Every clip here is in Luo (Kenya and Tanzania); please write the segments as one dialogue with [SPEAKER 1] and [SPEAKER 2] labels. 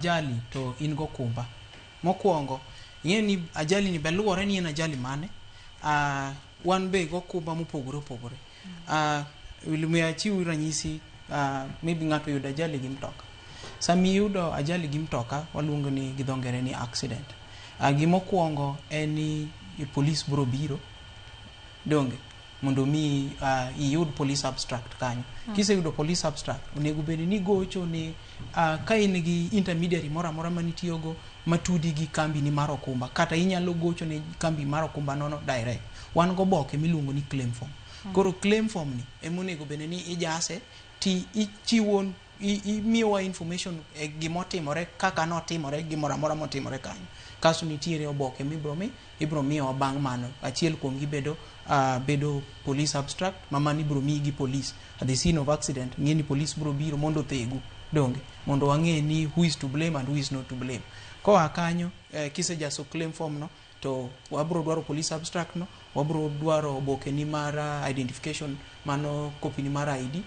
[SPEAKER 1] ajali to in go kumba mokwongo ing'e ni ajali ni beluore ni en ajali mane wan be go kumba mopogore opogore miya achiw ranyisi maybe ng'ato yudo ajali gi mtoka sami yudo ajali gi mtoka waluongo ni gi dho ngere ni accident gimokwongo en ni police biro biro donge mondo mi iyud police abstract kanyo kise yudo police abstract onego bed ni gocho ni ka in gi intermediary mora mora manitiyogo matudi gi kambi ni mar okumba kata inyalo gocho ne kambi mar okumba nono direct wan go boke miluongo ni claim form koro claim form ni emonego bed ni ijase ti ichiwon imiyowa information gimotimore kaka notimore gimora mora motimore kanyo kaso nitiere oboke ibro miyowa bang' mano achiel kuom gi bedo police abstract mamani bro mi gi police at the scene of accident ng'eni police bro biro mondo thegu donge mondo wang'e ni who is to blame and who is not to blame koa kanyo kisejaso claim form no to wabro dwaro police abstract no wabro dwaro oboke ni mar identification mano copy ni mar ID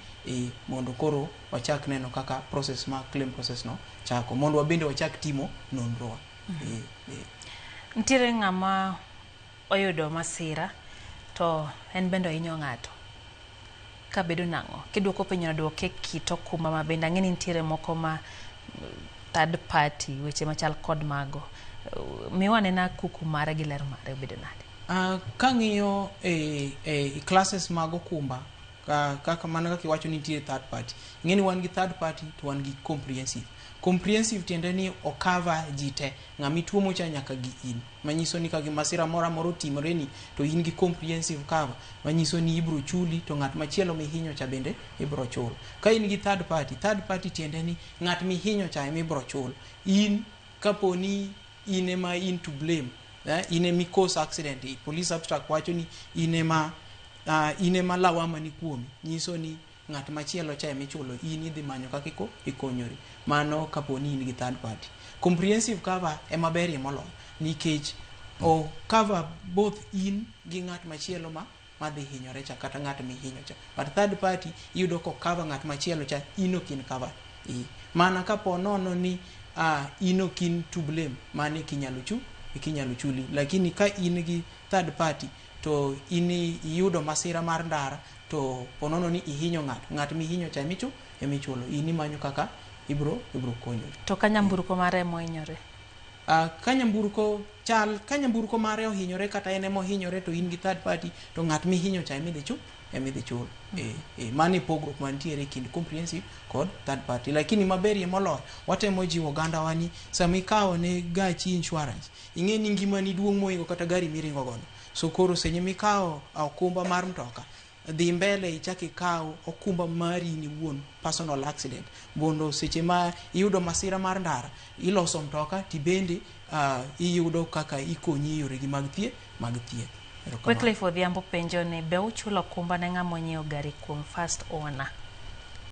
[SPEAKER 1] mondo koro wachak neno kaka process ma claim process no chako mondo wabende wachak timo nonrowa
[SPEAKER 2] ntiere ng'ama oyudo masira to en bendo inyo ng'ato ka bedo nang'o kiduoko penyo duoke kito kuma ma bende ang'eni ntiere moko ma third party weche machal kod mago miwane na kuku mare gi ler mare bedo nade
[SPEAKER 1] kang'iyo classes mag okumba kaka mana kaka iwacho ni nitiere third party ng'eni wan gi third party to wan gi comprehensive tiende ni okava jite ng'ami tuo mocha nyaka gi in manyiso ni kagi masira mora moro timore ni to in gi comprehensive cover manyiso ni ibro chuli to ng'at machielo mihinyo cha bende ibro chul ka in gi third party tiende ni ng'at mihinyo cha ibro chul in kaponi ine ma in to blame ine mi cause accident police abstract wacho ni ine ma lawama ni kuomi nyiso ni ng'at machielo cha michulo in idhi manyo kaka ikonyori mano kaponi in gi third party comprehensive cover ema berie moloyo nikech o cover both in gi ng'at machielo madhi hinyore cha kata ng'at mihinyo cha but third party yudo ko cover ng'at machielo cha ino kin cover mana kapo nono ni ino kin to blame mane kinyalo chuli lakini ka in gi third party to ini yudo masira mar ndara to ponono ni ihinyo ng'at mihinyo cha emichulo ini manyo kaka ibro konyo
[SPEAKER 2] to kanyamburko mare mohinyore
[SPEAKER 1] kanyamburko mare ohinyore kata ene mohinyore to in gi third party to ng'at mihinyo cha emidhi chul mani pogruok mantiere kind comprehensive kod third party lakini maberie moloyo watemo jiwo oganda wani sami kawo ne gachi insurance ing'eni ngimani duong' moingo kata gari miringo godo so koro senye mikawo okumba mar mtoka dhi mbele ichaki kawo okumba mari ni wuon personal accident bondo seche ma iyudo masira mar ndara iloso mtoka tibende iyudo kaka ikonyi yoregi mag thieth
[SPEAKER 2] Quickly for the ambo penjo ne be uchulo okumba ne ng'ama onyiewo gari kuom first owner